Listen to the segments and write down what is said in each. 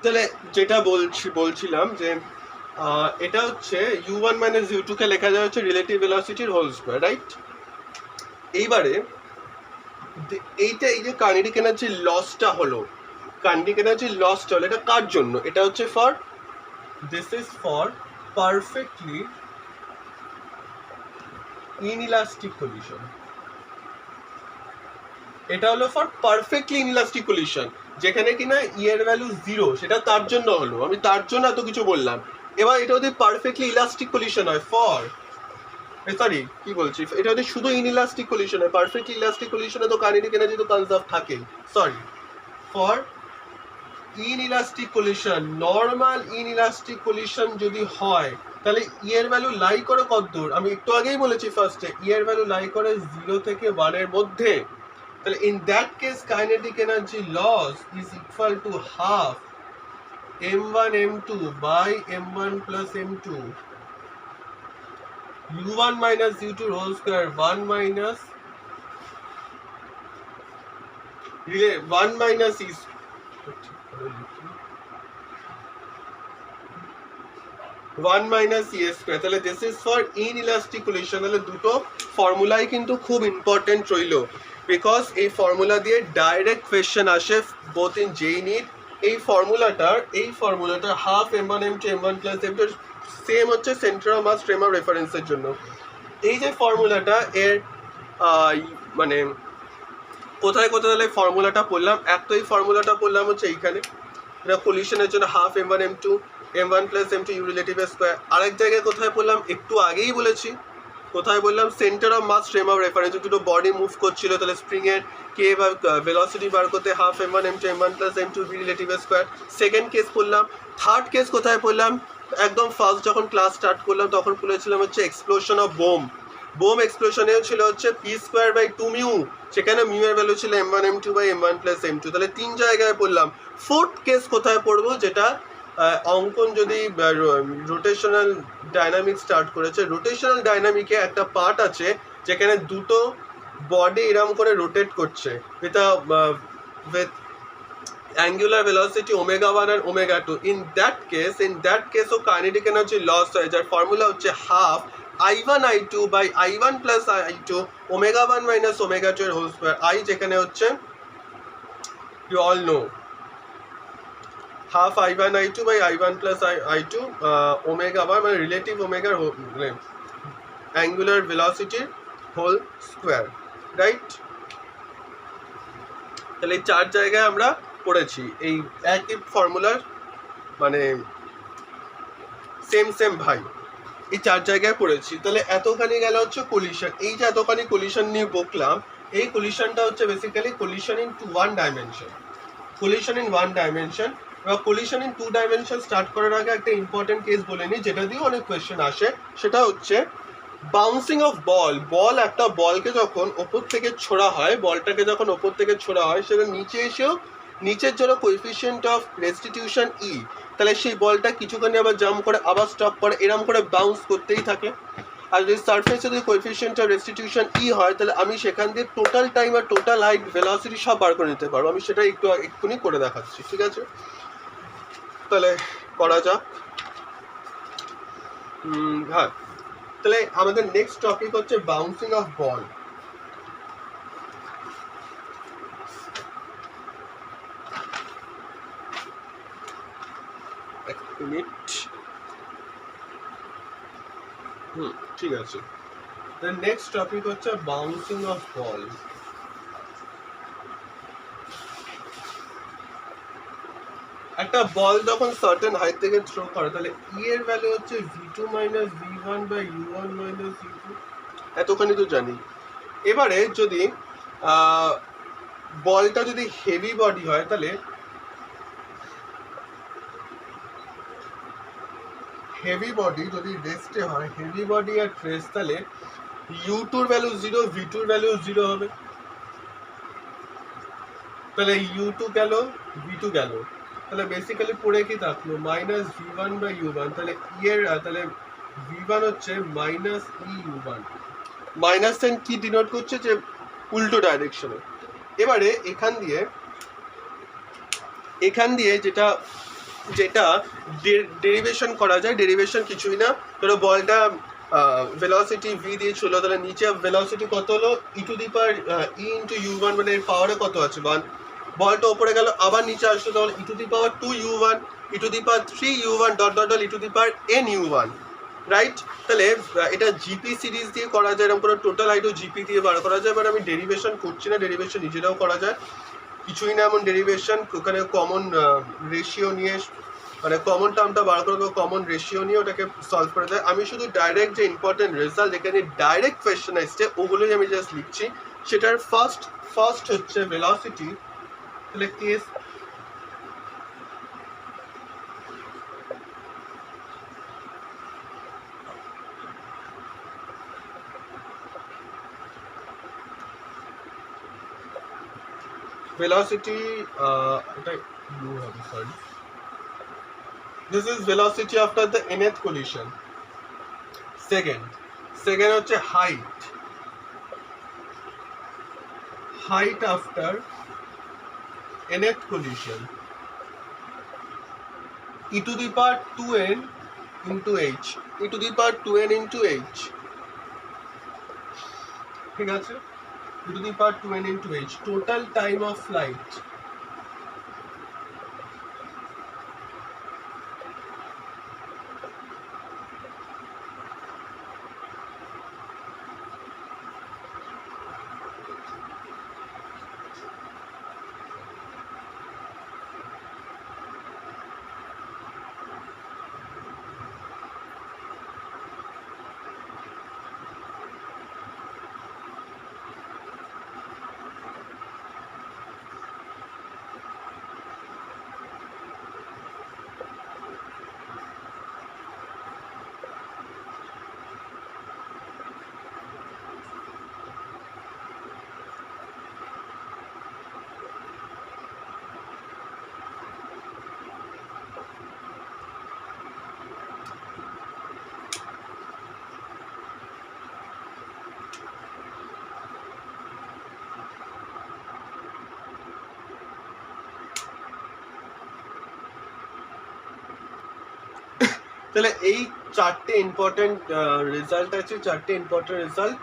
তাহলে যেটা বলছিলাম যে এটা হচ্ছে u1 মাইনাস u2 কে লেখা যায় হচ্ছে রিলেটিভ ভেলোসিটির হোল স্কোয়ার, রাইট? এইবারে এইটা, এই যে কাইনেটিক এনার্জি লসটা হলো, কাইনেটিক এনার্জি লসটা হলো, এটা কার জন্য? এটা হচ্ছে for, this is for perfectly inelastic collision. এটা হলো ফর পারফেক্টলি ইনইলাস্টিক কলিশন, যেখানে কিনা ই এর ভ্যালু 0, সেটা তার জন্য হলো, আমি তার জন্য এত কিছু বললাম। এবার এটা যদি পারফেক্টলি ইলাস্টিক কলিশন হয়, ফর সরি কি বলছি, এটা যদি শুধু ইনইলাস্টিক কলিশন হয়, পারফেক্টলি ইলাস্টিক কলিশনে তো কাইনেটিক এনার্জি তো কনজার্ভ থাকেই। Sorry, for inelastic collision, normal inelastic collision যদি হয়, তাহলে ই এর ভ্যালু লাই করে কত দূর? আমি একটু আগেই বলেছি ফার্স্টে, ই এর ভ্যালু লাই করে 0 থেকে 1 এর মধ্যে। তাহলে in that case kinetic energy loss is equal to half m1 m2 by m1 plus m2 u1 minus u2 whole square 1 minus 1 minus e 1 minus e square। তাহলে this is for inelastic collision. তাহলে দুটো ফর্মুলাই কিন্তু খুব important রইলো, because এই formula দিয়ে direct question আসে both in JEE NEET. এই ফর্মুলাটার half m1 m2 m1 plus m2 same হচ্ছে centre of mass frame of রেফারেন্সের জন্য। এই যে ফর্মুলাটা এর মানে কোথায় কোথায় তাহলে ফর্মুলাটা পড়লাম, এক তো এই ফর্মুলাটা পড়লাম হচ্ছে এইখানে, এটা কলিশনের জন্য half m1 m2 m1 plus m2 u relative square. আরেক জায়গায় কোথায় পড়লাম একটু আগেই বলেছি, কোথায় বললাম, centre of mass frame of reference, দুটো বডি মুভ করছিল, তাহলে স্প্রিং এর কে বা ভেলোসিটি বার করতে half m1 m2 m1 plus m2 v relative square. Second case পড়লাম। থার্ড কেস কোথায় পড়লাম, একদম ফার্স্ট যখন ক্লাস স্টার্ট করলাম তখন বলেছিলাম হচ্ছে এক্সপ্লোশন অফ বোম এক্সপ্লোশনেও ছিল হচ্ছে পি স্কোয়ার বাই 2 মিউ, সেখানে মিউ এর ভ্যালু ছিল m1 m2 by m1 plus m2। তাহলে 3 জায়গায় পড়লাম। ফোর্থ কেস কোথায় পড়বো, যেটা অঙ্কন যদি রোটেশনাল ডাইনামিক স্টার্ট করেছে, রোটেশনাল ডাইনামিকে একটা পার্ট আছে যেখানে দুটো বডি এরম করে রোটেট করছে উইথ অ্যাঙ্গুলার ভেলোসিটি ω1 আর ω2। ইন দ্যাট কেস ও কাইনেটিক এনার্জি লস হয়, যার ফর্মুলা হচ্ছে half I1 I2 by I1 plus I2 ω1 minus ω2 এর হোল স্কোয়ার। I যেখানে হচ্ছে you all know half I1 I2 by I1 plus I2 ω1 মানে relative ওমেগার অ্যাঙ্গুলার ভেলোসিটির হোল স্কোয়ার, রাইট? তাহলে এই 4 জায়গায় আমরা পড়েছি এই একই ফর্মুলার, মানে সেম ভাই, এই 4 জায়গায় পড়েছি। তাহলে এতখানি গেল হচ্ছে কলিশন। এই যে এতখানি কলিশন নিয়ে বকলাম, এই কলিশনটা হচ্ছে basically collision in one dimension. Collision in one dimension বা কলিশন ইন 2 ডাইমেনশন স্টার্ট করার আগে একটা ইম্পর্টেন্ট কেস বলে নিই, যেটা দিয়ে অনেক কোয়েশ্চেন আসে। সেটা হচ্ছে বাউন্সিং অফ বল। একটা বলকে যখন ওপর থেকে ছোড়া হয়, বলটাকে যখন ওপর থেকে ছোড়া হয়, সেটা নিচে এসেও নিচের জন্য কোএফিসিয়েন্ট অফ রেস্টিটিউশন ই, তাহলে সেই বলটা কিছুখানি আবার জাম্প করে আবার স্টপ করে, এরম করে বাউন্স করতেই থাকে। আর যদি সারফেসে যদি কোএফিসিয়েন্ট অফ রেস্টিটিউশন ই হয়, তাহলে আমি সেখান দিয়ে টোটাল টাইম আর টোটাল হাইট ভেলোসিটি সব বার করে নিতে পারবো। আমি সেটা এক্ষুনি করে দেখাচ্ছি, ঠিক আছে? তাহলে করা যাক। হ্যাঁ, তাহলে আমাদের নেক্সট টপিক হচ্ছে বাউন্সিং অফ বল। এক মিনিট, ঠিক আছে। নেক্সট টপিক হচ্ছে বাউন্সিং অফ বল। একটা বল যখন সার্টেন হাইট থেকে থ্রো করে, তাহলে ই এর ভ্যালু হচ্ছে v2 minus v1 by u1 minus u2, এতখানি তো জানি। এবারে যদি বলটা যদি হেভি বডি হয়, তাহলে হেভি বডি যদি রেস্টে হয়, হেভি বডি আর ট্রেস, তাহলে u2 এর ভ্যালু 0, v2 এর ভ্যালু 0 হবে। তাহলে u2 গেল, v2 গেল, তাহলে বেসিক্যালি পড়ে কি থাকলো, মাইনাস v1 বাই u1। তাহলে ই এর তাহলে v1 হচ্ছে minus E u1। Minus sine কি ডিনোট করছে, যে উল্টো ডাইরেকশনে। এবারে এখান দিয়ে যেটা যেটা ডেরিভেশন করা যায়। ডেরিভেশন কিছুই না, ধরো বলটা ভেলোসিটি ভি দিয়ে ছিল, তাহলে নিচে ভেলোসিটি কত হলো E to the power E into U one, মানে এর পাওয়ারে কত আছে 1, বলটা ওপরে গেল আবার নিচে আসলো, তাহলে E to the power 2u1 E to the power 3u1 dot dot dot E to the power n u1, right? তাহলে এটা জিপি সিরিজ দিয়ে করা যায়, এরকম করে টোটাল আইটু জিপি দিয়ে বার করা যায়। বাট আমি ডেরিভেশন করছি না, ডেরিভেশন নিজেরাও করা যায়, কিছুই না এমন ডেরিভেশন। ওখানে কমন রেশিও নিয়ে, মানে কমন টার্মটা বার করে দেবো, কমন রেশিও নিয়ে ওটাকে সলভ করে দেয়। আমি শুধু ডাইরেক্ট যে ইম্পর্টেন্ট রেজাল্ট এখানে ডাইরেক্ট কোয়েশ্চেন আসছে ওগুলোই আমি জাস্ট লিখছি। সেটার ফার্স্ট হচ্ছে ভেলোসিটি, তাহলে কেস velocity এটা blue হবে, sorry, this is velocity after the nth collision. second হচ্ছে height after nth collision, e to the power 2n into h, e to the power 2n into h, ঠিক আছে, e to the power 2n into h. total time of flight, তাহলে এই চারটে important result আছে, চারটে important result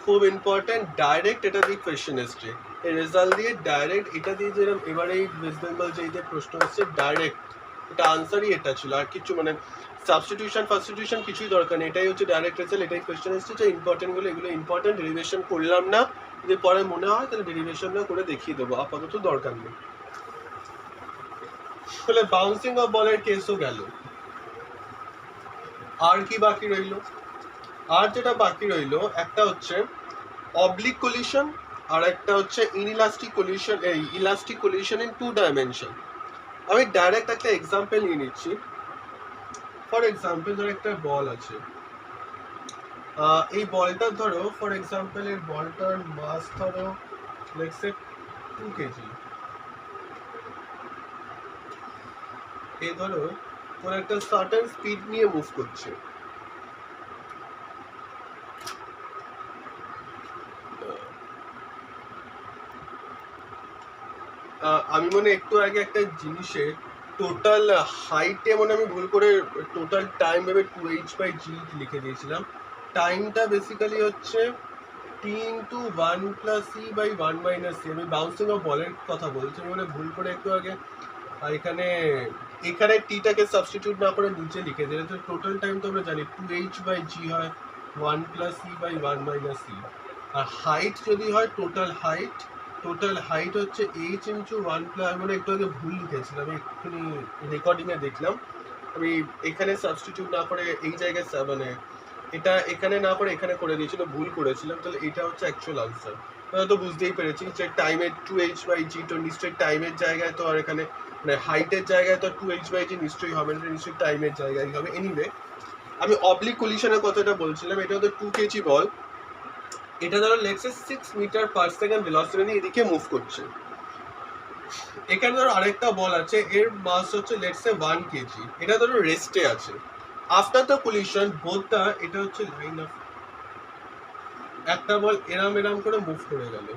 খুব important. Direct এটা দিয়ে কোয়েশ্চেন এসছে, এই রেজাল্ট দিয়ে ডাইরেক্ট এটা দিয়ে যেরকম এবারে এই ওয়েস্ট বেঙ্গল যে প্রশ্ন এসছে ডাইরেক্ট এটা আনসারই এটা ছিল, আর কিছু মানে সাবস্টিটিউশন কিছুই দরকার নেই, এটাই হচ্ছে ডাইরেক্ট রেজাল্ট, এটাই কোয়েশ্চেন এসছে। যে ইম্পর্টেন্টগুলো এগুলো ইম্পর্টেন্ট, ডেরিভেশন করলাম না, যদি পরে মনে হয় তাহলে ডেরিভেশনটা করে দেখিয়ে দেবো, আপাতত দরকার নেই। তাহলে বাউন্সিং অফ বলের কেসও গেল। আর কি বাকি রইল? আর যেটা বাকি রইল একটা হচ্ছে অবলিক কলিশন, আর একটা হচ্ছে ইনইলাস্টিক কলিশন, এই ইলাস্টিক কলিশন ইন 2 ডাইমেনশন। আমি ডাইরেক্ট একটা এক্সাম্পল নিয়ে নিচ্ছি। ফর এক্সাম্পল ধরো একটা বল আছে, এই বলটা ধরো ফর এক্সাম্পল এর বলটার মাস ধরো লেটস সে 2 কেজি। এই ধরো কোন একটা সার্টেন স্পিড নিয়ে মুভ করছে, আমি মনে একটু আগে একটা জিনিসে টোটাল হাইটে মনে আমি ভুল করে টোটাল টাইম ভেবে 2h/g লিখে দিয়েছিলাম। টাইমটা বেসিক্যালি হচ্ছে t into 1 plus c by 1 minus c। আমি বাউন্সিং অফ বলের কথা বলছি, আমি মানে ভুল করে একটু আগে এখানে টিটাকে সাবস্টিটিউট না করে নিচে লিখে দিলে, তো টোটাল টাইম তো আমরা জানি 2h/g হয় 1 plus c by 1 minus c। আর হাইট যদি হয় টোটাল হাইট হচ্ছে h ইন্টু 1 প্লাস, মানে একটু আগে ভুল লিখেছিলাম, আমি এক্ষুনি রেকর্ডিংয়ে দেখলাম, আমি এখানে সাবস্টিটিউট না করে এই জায়গায় মানে এটা এখানে না করে এখানে করে দিয়েছিল, ভুল করেছিলাম। তাহলে এটা হচ্ছে অ্যাকচুয়াল আনসার। তো বুঝতেই পেরেছি যে টাইমের 2h/g তো নিশ্চয়ই টাইমের জায়গায়, তো আর এখানে মানে হাইটের জায়গায় তো 2h/g নিশ্চয়ই হবে না, নিশ্চয়ই টাইমের জায়গায় হবে। এনিওয়ে আমি অবলিক কলিশনের কথাটা বলছিলাম, এটা হচ্ছে 2 কেজি বল, এটা ধরো let's say 6 metre per second velocity নিয়ে এদিকে মুভ করছে। এখানে ধরো আরেকটা বল আছে, এর মাস হচ্ছে লেটস সে 1 কেজি, এটা ধরো রেস্টে আছে। আফটার দ্য কলিশন বোথটা, এটা হচ্ছে লাইন অফ, একটা বল এরাম করে মুভ করে গেল,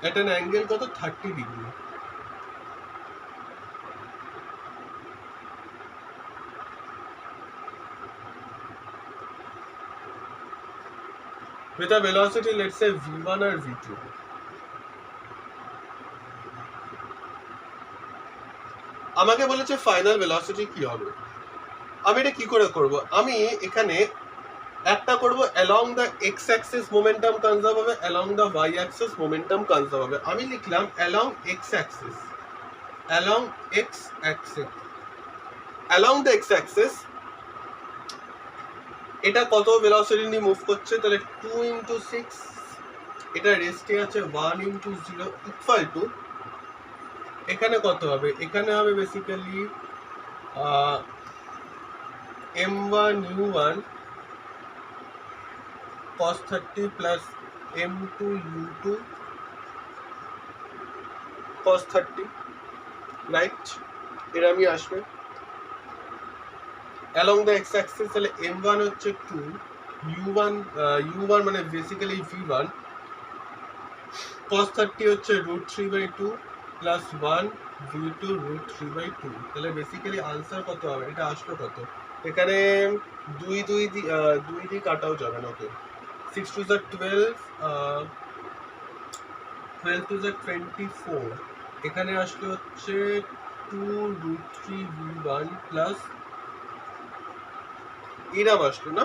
একটা অ্যাঙ্গেল কত 30 degree. with a velocity let's say v1 or v2. আমাকে বলেছে ফাইনাল ভেলোসিটি কি হবে। আমি এটা কি করে করব, আমি এখানে একটা করব along the x axis momentum conserve হবে, along the y axis momentum conserve হবে। আমি লিখলাম along x axis, along x axis, along the x axis এটা কত ভেলোসিটি নিয়ে মুভ করছে, তাহলে 2 into 6, এটা রেস্টে আছে 1 into 0 ইকুয়াল টু, এখানে কত হবে, এখানে হবে basically m1 u1 cos 30 plus m2 u2 cos 30, right. এটা আমি আসবে along the x axis, তাহলে m1 হচ্ছে 2, u1 মানে বেসিক্যালি v1 cos 30 হচ্ছে √3/2 প্লাস 1 v2 √3/2, তাহলে বেসিক্যালি আনসার কত হবে, এটা আসবে কত, এখানে 2 দিয়ে কাটাও যাবে না, ওকে 6 to the 12, 12 to the 24, এখানে আসলে হচ্ছে 2√3v1 প্লাস এরম আসলো না,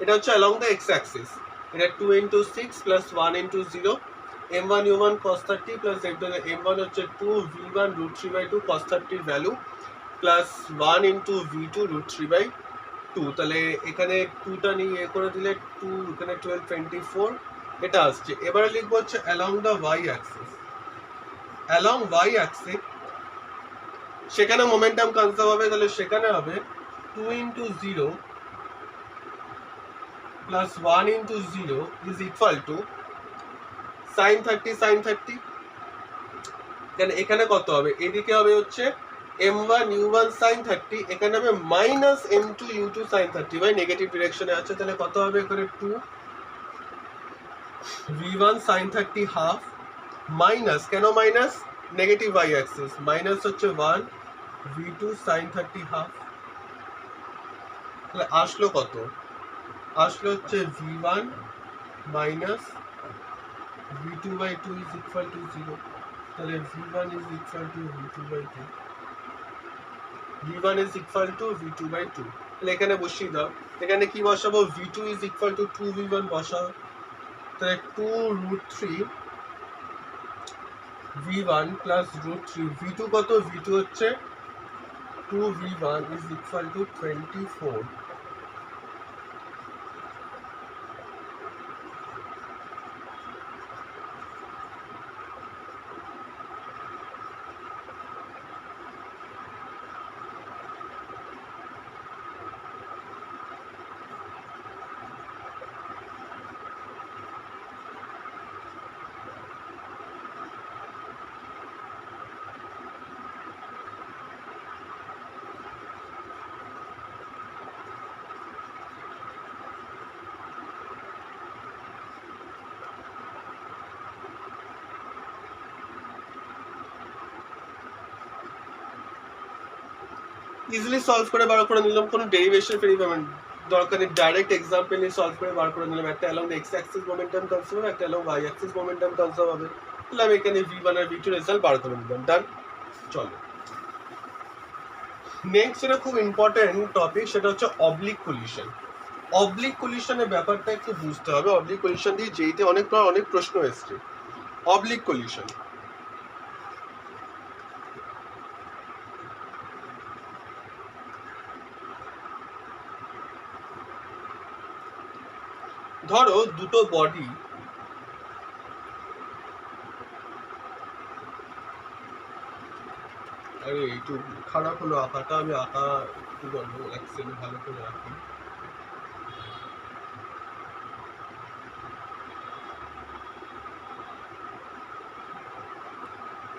এটা হচ্ছে along the x axis, এটা 2 into 6 plus 1 into 0 m1 u1 cos 30 plus m1 হচ্ছে 2 v1 √3/2 cos 30 value plus 1 into v2 √3/2, তাহলে এখানে 2টা নিয়ে করে দিলে 2, এখানে 12 24 এটা আসছে। এবারে লিখবো হচ্ছে along the y axis, along y axis সেখানে মোমেন্টাম কনজার্ভ হবে, তাহলে সেখানে হবে 2 into 0 plus 1 into 0 is equal to sin 30, then এখানে কত হবে, এদিকে হবে হচ্ছে m1 u1 sin 30, এখানে হবে minus m2 u2 sin 30, ভাই নেগেটিভ ডিরেকশনে আছে, তাহলে কত হবে এখানে 2 v1 sin 30 হাফ মাইনাস, কেন minus, negative y Axis, minus হচ্ছে 1 v2 sin 30 হাফ, তাহলে আসলো কত, আসলো হচ্ছে v1 minus v2/2 is equal to 0, তাহলে v1 is equal to v2/2, v1 is equal to v2/2, তাহলে এখানে বসিয়ে দাও, এখানে কি বসাবো, v2 is equal to 2v1 বসাও, তাহলে 2√3 v1 plus √3, v2 কত, v2 হচ্ছে 2v1 is equal to 24, easily solve করে বার করে নিলাম, কোনো ডেরিভেশন ফেরিভেশন দরকার নেই, ডাইরেক্ট এক্সাম্পল নিয়ে সলভ করে বার করে নিলাম, একটা along x axis momentum conserve হবে, একটা along y axis momentum conserve হবে, তাহলে আমি এখানে v1 আর v2 রেজাল্ট বার করে নিলাম, ডান। চলো নেক্সট, যেটা খুব ইম্পর্টেন্ট টপিক, সেটা হচ্ছে অবলিক কলিশন। অবলিক কলিশনের ব্যাপারটা একটু বুঝতে হবে, অবলিক কলিশন দিয়ে যেইতে অনেক প্রশ্ন এসছে। অবলিক কলিশন, ধরো দুটো বডি, আরে একটু খারাপ হলো আঁকাটা, আমি আঁকা একটু গন্ডগোল লাগছে, ভালো করে আঁকি।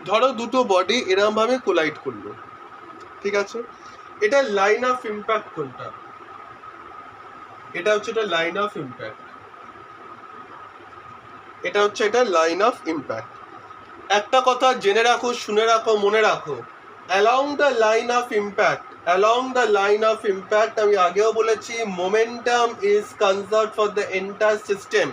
ধরো দুটো বডি এরকম ভাবে কোলাইড করলো, ঠিক আছে, এটা লাইন অফ ইম্প্যাক্ট কোনটা, এটা হচ্ছে এটা লাইন অফ ইম্প্যাক্ট, এটা হচ্ছে এটা লাইন অফ ইম্প্যাক্ট। একটা কথা জেনে রাখো, শুনে রাখো, মনে রাখো, along the line of impact, along the line of impact আমি আগেও বলেছি momentum is conserved for the entire system,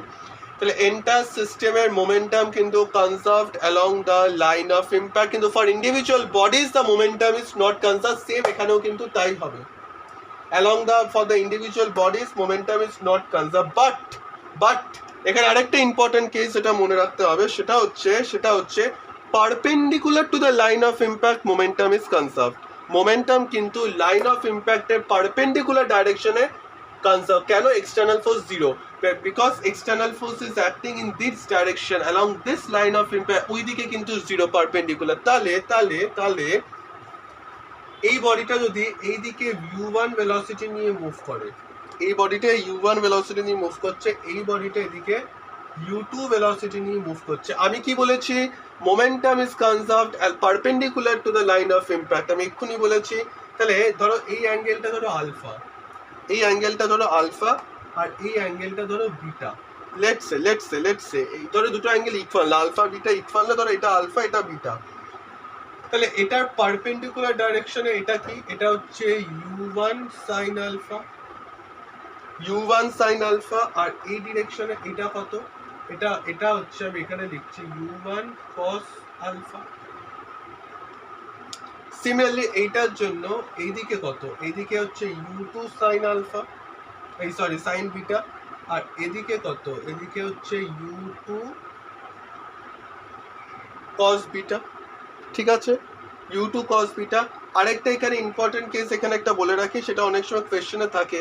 তাহলে এন্টার সিস্টেমের মোমেন্টাম কিন্তু conserved along the line of impact, কিন্তু for individual bodies the momentum is not conserve. Same এখানেও কিন্তু তাই হবে, along the for the individual bodies momentum is not conserve. But এখানে আরেকটা ইম্পর্টেন্ট কেস যেটা মনে রাখতে হবে, সেটা হচ্ছে perpendicular to the line of impact momentum is conserve. Momentum কিন্তু লাইন অফ ইম্প্যাক্টের পারপেন্ডিকুলার ডাইরেকশনে কনজার্ভ। কেন? External force zero, because external force is acting in this direction along this line of impact, ওইদিকে কিন্তু জিরো পারপেন্ডিকুলার। তাহলে এই বডিটা যদি এইদিকে u1 ভেলোসিটি নিয়ে মুভ করে, এই বডিটা u1 ভেলোসিটি নিয়ে মুভ করছে, এই বডিটা এদিকে u2 ভেলোসিটি নিয়ে মুভ করছে, আমি কি বলেছি? Momentum is conserved perpendicular to the line of impact, আমি এক্ষুনি বলেছি। তাহলে ধরো এই অ্যাঙ্গেলটা ধরো আলফা, এই অ্যাঙ্গেলটা ধরো আলফা, আর এই অ্যাঙ্গেলটা ধরো বিটা। লেটস সে এই ধরো দুটো angle equal, alpha beta equal, ধরো এটা আলফা এটা বিটা। তাহলে এটার পারপেন্ডিকুলার ডাইরেকশনে এটা কি? এটা হচ্ছে u1 sin alpha, u1 sin alpha, আর এই ডিরেকশনে এটা কত? এটা হচ্ছে, আমি এখানে লিখছি u1 cos আলফা। সিমিলারলি এইটার জন্য এইদিকে কত? এইদিকে হচ্ছে u2 sin আলফা, এই সরি sin বিটা, আর এদিকে কত? এদিকে হচ্ছে u2 cos বিটা। ঠিক আছে, u2 cos বিটা। আরেকটা এখানে ইম্পর্টেন্ট কেস এখানে একটা বলে রাখি, সেটা অনেক সময় কোয়েশ্চেনে থাকে,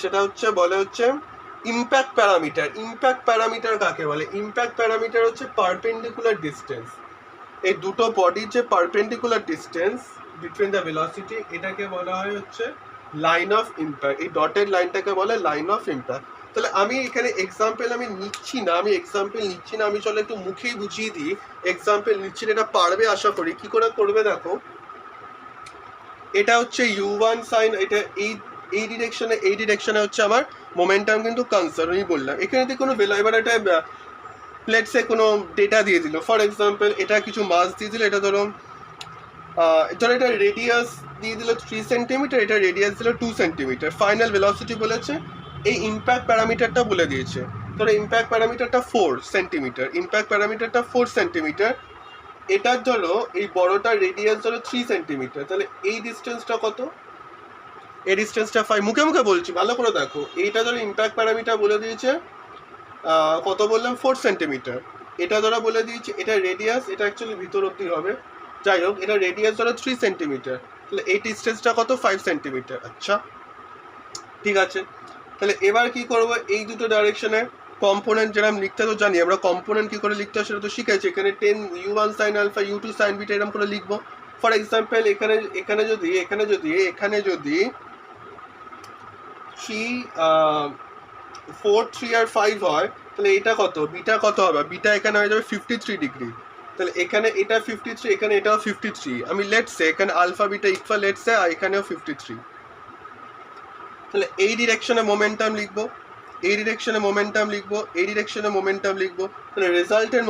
সেটা হচ্ছে বলে হচ্ছে ইম্প্যাক্ট প্যারামিটার। ইম্প্যাক্ট প্যারামিটার কাকে বলে? ইম্প্যাক্ট প্যারামিটার হচ্ছে পারপেন্ডিকুলার ডিস্টেন্স, এই দুটো বডির যে perpendicular distance between the velocity, এটাকে বলা হয় হচ্ছে লাইন অফ ইম্প্যাক্ট। এই ডটেড লাইনটাকে বলে লাইন অফ ইম্প্যাক্ট। তাহলে আমি এখানে এক্সাম্পল আমি নিচ্ছি না, আমি চলো একটু মুখেই বুঝিয়ে দিই। এক্সাম্পল নিচ্ছি না, এটা পারবে আশা করি। কি করে করবে দেখো, এটা হচ্ছে u1 sin, এটা এই ডিরেকশনে হচ্ছে আমার মোমেন্টাম কিন্তু কনসার্ভ, আমি বললাম। এখানে তো কোনো এবার এটা লেটসে কোনো ডেটা দিয়ে দিল, ফর এক্সাম্পল এটা কিছু মাস দিয়ে দিল, এটা ধরো এটা রেডিয়াস দিয়ে দিল 3 সেন্টিমিটার, এটা রেডিয়াস দিল 2 সেন্টিমিটার। ফাইনাল ভেলোসিটি বলেছে, এই ইম্প্যাক্ট প্যারামিটারটা বলে দিয়েছে, ধরো ইম্প্যাক্ট প্যারামিটারটা 4 সেন্টিমিটার। এটার ধরো এই বড়টার রেডিয়াস ধরো 3 সেন্টিমিটার, তাহলে এই ডিস্টেন্সটা কত? এই ডিস্টেন্সটা 5। মুখে বলছি, ভালো করে দেখো। এইটা ধরো ইম্প্যাক্ট প্যারামিটার বলে দিয়েছে কত বললাম? 4 সেন্টিমিটার। এটা ধরো বলে দিয়েছে, এটা রেডিয়াস, এটা অ্যাকচুয়ালি ভিতর অব্দি হবে, যাই হোক, এটা রেডিয়াস ধরো 3 সেন্টিমিটার, তাহলে এই ডিস্টেন্সটা কত? 5 সেন্টিমিটার। আচ্ছা ঠিক আছে, তাহলে এবার কি করবো? এই দুটো ডাইরেকশনে কম্পোনেন্ট যেরকম লিখতে তো জানি আমরা, কম্পোনেন্ট কি করে লিখতে হয় সেটা তো শিখেছি। এখানে 10 u1 sin alpha u2 sin beta এরকম করে লিখবো। ফর এক্সাম্পল এখানে যদি 3 4 3 আর 5 হয়, তাহলে এটা কত? বিটা কত হবে? বিটা এখানে হয়ে যাবে 53 ডিগ্রি। তাহলে এখানে এটা 53, এখানে এটাও 53। আমি লেটস সে এখানে alpha beta equal let's say, আর এখানেও 53। তাহলে এই ডিরেকশনে মোমেন্টাম লিখবো, এই ডিরেকশনে মোমেন্টাম লিখবো, তাহলে রেজাল্টের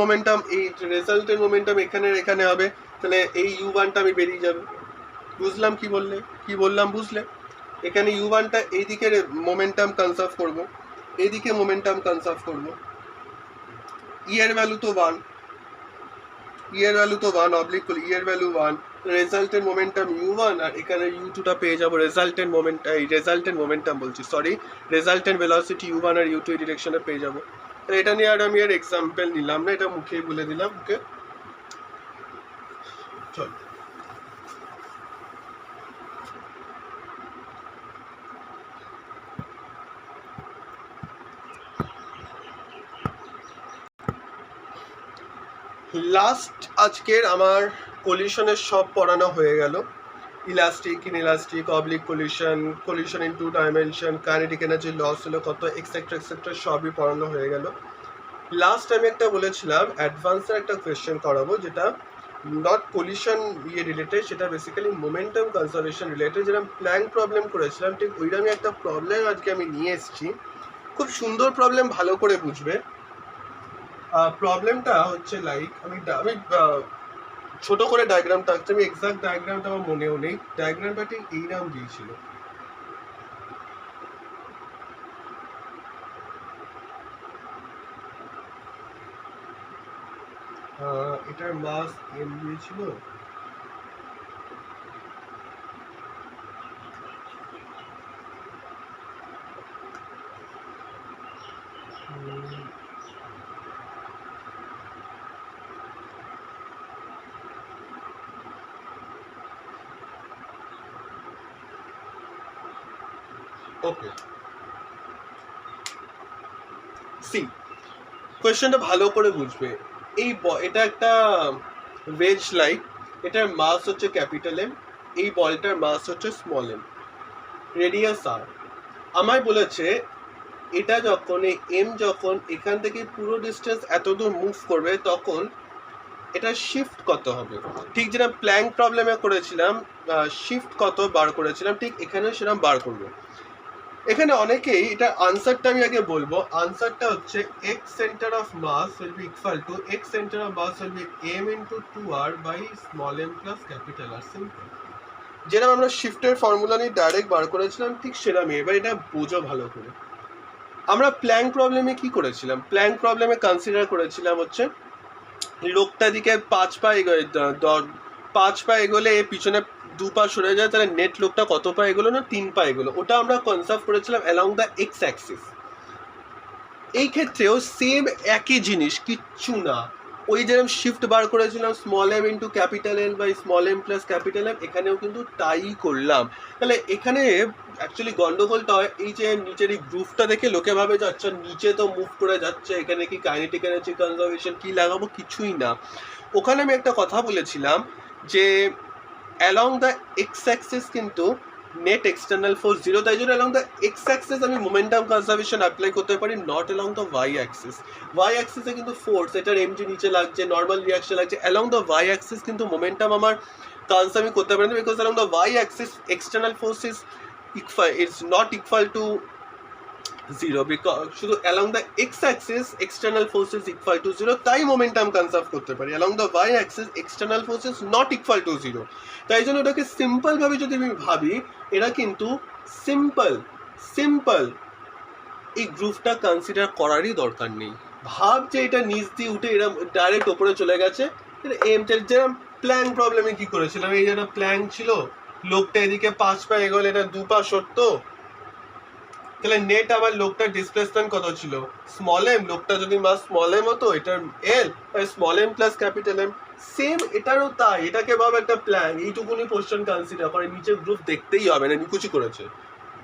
মোমেন্টাম এখানে হবে। তাহলে এই u1টা আমি বেরিয়ে যাবে। বুঝলাম কি বললাম বুঝলে? এখানে u1টা এইদিকে মোমেন্টাম কনসার্ভ করবো, এইদিকে মোমেন্টাম কনসার্ভ করবো। এর ভ্যালু তো 1, অবলিক করলে এর ভ্যালু 1, রেজাল্টের মোমেন্টাম u1, আর এখানে u2টা পেয়ে যাবো। রেজাল্টেন্ট ভেলোসিটি u1 আর u2 ডিরেকশনে পেয়ে যাবো। এটা নিয়ে আর আমি আর এক্সাম্পল নিলাম না, এটা মুখেই বলে দিলাম। ওকে চল, লাস্ট আজকের আমার কলিশনের সব পড়ানো হয়ে গেল। Elastic, inelastic, oblique collision in 2 dimension, kinetic energy loss হলো কত, এক্সেট্রা সবই পড়ানো হয়ে গেল। লাস্ট আমি একটা বলেছিলাম অ্যাডভান্সের একটা কোয়েশ্চেন করাবো, যেটা নট কলিশন রিলেটেড, সেটা বেসিক্যালি মোমেন্টাম কনজারভেশন রিলেটেড। যেরকম প্ল্যাঙ্ক প্রবলেম করেছিলাম, ঠিক ওইরকমই একটা প্রবলেম আজকে আমি নিয়ে এসেছি। খুব সুন্দর প্রবলেম, ভালো করে বুঝবে। প্রবলেমটা হচ্ছে লাইক, আমি ছোট করে ডায়াগ্রামটা আঁকছি, আমি এক্সাক্ট ডায়াগ্রামটা আমার মনেও নেই। ডায়াগ্রামটা ঠিক এই নাম দিয়েছিল, এটার মাস এম দিয়েছিল, ওকে সি কোয়েশ্চেনটা ভালো করে বুঝবে। এটা একটা ভেজ লাইট, এটার মাস হচ্ছে ক্যাপিটাল এম, এই বলটার মাস হচ্ছে স্মল এম, রেডিয়াস আর। আমায় বলেছে এটা যখন এই এম যখন এখান থেকে পুরো ডিস্টেন্স এত দূর মুভ করবে তখন এটা শিফট কত হবে। ঠিক যেটা প্ল্যাঙ্ক প্রবলেমে করেছিলাম, শিফট কত বার করেছিলাম, ঠিক এখানেও সেরকম বার করবো। এখানে অনেকেই এটা আনসারটা আমি আগে বলবো। আনসারটা হচ্ছে x centre of mass will be equal to x centre of mass will be m into 2r by small m plus capital R. Simple, যেরকম আমরা শিফটের ফর্মুলা নিয়ে ডাইরেক্ট বার করেছিলাম ঠিক সেরকমই। এবার এটা বোঝো ভালো করে। আমরা প্ল্যাঙ্ক প্রবলেমে কি করেছিলাম? প্ল্যাঙ্ক প্রবলেমে কনসিডার করেছিলাম হচ্ছে লোকটা দিকে 5 পা এগোয়, 5 পা এগোলে পিছনে 2 পা সরে যায়, তাহলে নেট লোকটা কত পা এগোলো না 3 পা এগোলো। ওটা আমরা কনসার্ভ করেছিলাম অ্যালং দ্য এক্স অ্যাক্সিস। এই ক্ষেত্রেও সেম একই জিনিস, কিচ্ছু না। ওই যেরকম শিফট বার করেছিলাম small m into capital M by small m plus capital M, এখানেও কিন্তু তাই করলাম। তাহলে এখানে অ্যাকচুয়ালি গন্ডগোলটা হয় এই যে নিচের এই গ্রুপটা দেখে লোকে ভাবে যে আচ্ছা নিচে তো মুভ করে যাচ্ছে, এখানে কি কাইনেটিক এনার্জি কনজারভেশন কি লাগাবো, কিছুই না। ওখানে আমি একটা কথা বলেছিলাম যে অ্যালং দ্য এক্স অ্যাক্সিস কিন্তু নেট এক্সটার্নাল ফোর্স জিরো, তাই জন্য অ্যালং দ্য এক্স অ্যাক্সিস আমি মোমেন্টাম কনজারভেশন অ্যাপ্লাই করতে পারি, not along the Y axis. Y অ্যাক্সিসে কিন্তু ফোর্স, এটার এমজি নিচে লাগছে, নর্মাল রিয়াকশন লাগছে। অ্যালং দ্য ওয়াই অ্যাক্সিস কিন্তু মোমেন্টাম আমার কনসার্ভ আমি করতে পারি না, because along the Y axis external force is it's not equal to zero, because শুধু along the X axis external force is equal to zero, তাই momentum conserve করতে পারি। Along the Y axis external force is not equal to zero, তাই জন্য ওটাকে simple ভাবে যদি আমি ভাবি, এরা কিন্তু সিম্পল সিম্পল এই গ্রুপটা কনসিডার করারই দরকার নেই। ভাব যে এটা নিচ দিয়ে উঠে এরা ডাইরেক্ট ওপরে চলে গেছে। এমটার যেরকম প্ল্যাঙ্ক প্রবলেমে কি করেছিলাম, এই যেটা প্ল্যাঙ্ক ছিল, লোকটা এদিকে 5 পা এগোলে এটা 2 পা সরতো, তাহলে নেট আবার লোকটার ডিসপ্লেসমেন্ট কত ছিল স্মল এম। লোকটা যদি মাস স্মল এম হতো, এটার L small m plus capital M. Same এটারও তাই, এটাকে ভাব একটা প্ল্যান, এইটুকুনি কোশ্চেন কনসিডার করে, নিচের গ্রুপ দেখতেই হবে না, নিকুচি করেছে।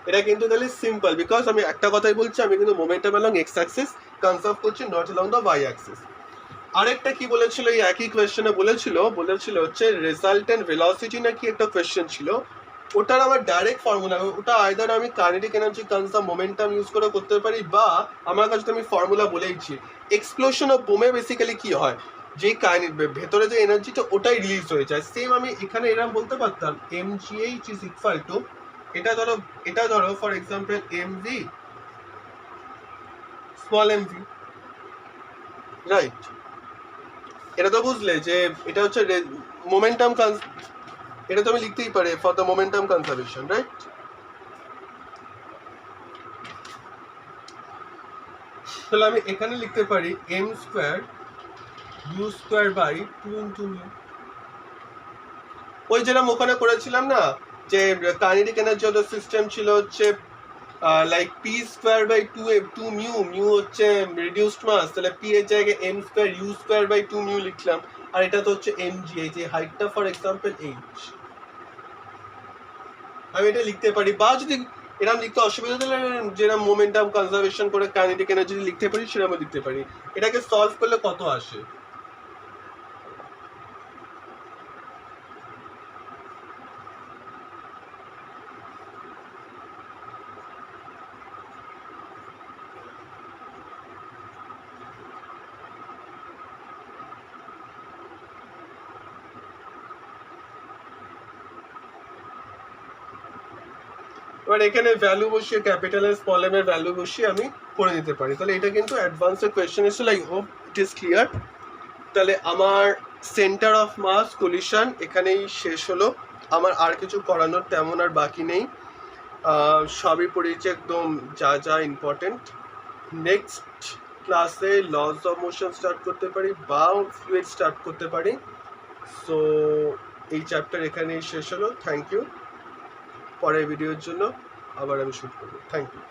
এটা কিন্তু তাহলে সিম্পল, বিকজ আমি একটা কথাই বলছি, আমি কিন্তু momentum along x axis conserve করছি, not along the Y axis. আরেকটা কি বলেছিল এই একই কোয়েশ্চেনে, বলেছিল হচ্ছে রেজাল্টেন্ট ভেলোসিটি নাকি একটা কোয়েশ্চেন ছিল, ওটার আবার ডাইরেক্ট ফর্মুলা, ওটা আইদার আমি kinetic energy conserve momentum use করে করতে পারি, বা আমার কাছে আমি ফর্মুলা বলেইছি। এক্সপ্লোশন অফ বোমে বেসিক্যালি কি হয়, যে ভেতরে যে এনার্জিটা ওটাই রিলিজ হয়ে যায়। সেম আমি এখানে এরকম বলতে পারতাম mgh ইজ ইকুয়াল টু, এটা ধরো for example mv small mv, right? এটা তো বুঝলে যে এটা হচ্ছে মোমেন্টাম, এটা তো আমি লিখতেই পারি for the momentum conservation, right? তাহলে আমি এখানে লিখতে পারি m square u square by 2 into mu. ওই যেরকম ওখানে করেছিলাম না, যে kinetic energy of the system ছিল হচ্ছে like p square by 2 mu, mu হচ্ছে রিডিউসড মাস, তাহলে পি এর জায়গায় m square u square by 2 mu লিখলাম। আর এটা তো হচ্ছে mg, এই যে হাইটটা ফর এক্সাম্পল h, আমি এটা লিখতে পারি। বা যদি এরকম লিখতে অসুবিধা তাহলে যেরকম মোমেন্টাম কনজারভেশন করে কাইনেটিক এনার্জি লিখতে পারি সেরকম লিখতে পারি। এটাকে সলভ করলে কত আসে? এবার এখানে ভ্যালু বসিয়ে ক্যাপিটাল এর স্মল এম এর ভ্যালু বসিয়ে আমি করে দিতে পারি। তাহলে এটা কিন্তু অ্যাডভান্সের কোয়েশ্চেন এসেছিল, I hope it is clear. তাহলে আমার সেন্টার অফ মাস কলিশন এখানেই শেষ হলো, আমার আর কিছু করানোর তেমন আর বাকি নেই, সবই পড়েছি একদম যা যা ইম্পর্টেন্ট। নেক্সট ক্লাসে লস অফ মোশন স্টার্ট করতে পারি বা ফ্লুইড স্টার্ট করতে পারি। সো এই চ্যাপ্টার এখানেই শেষ হলো। Thank you. পরের ভিডিওর জন্য আবার আমি শুট করবো। Thank you.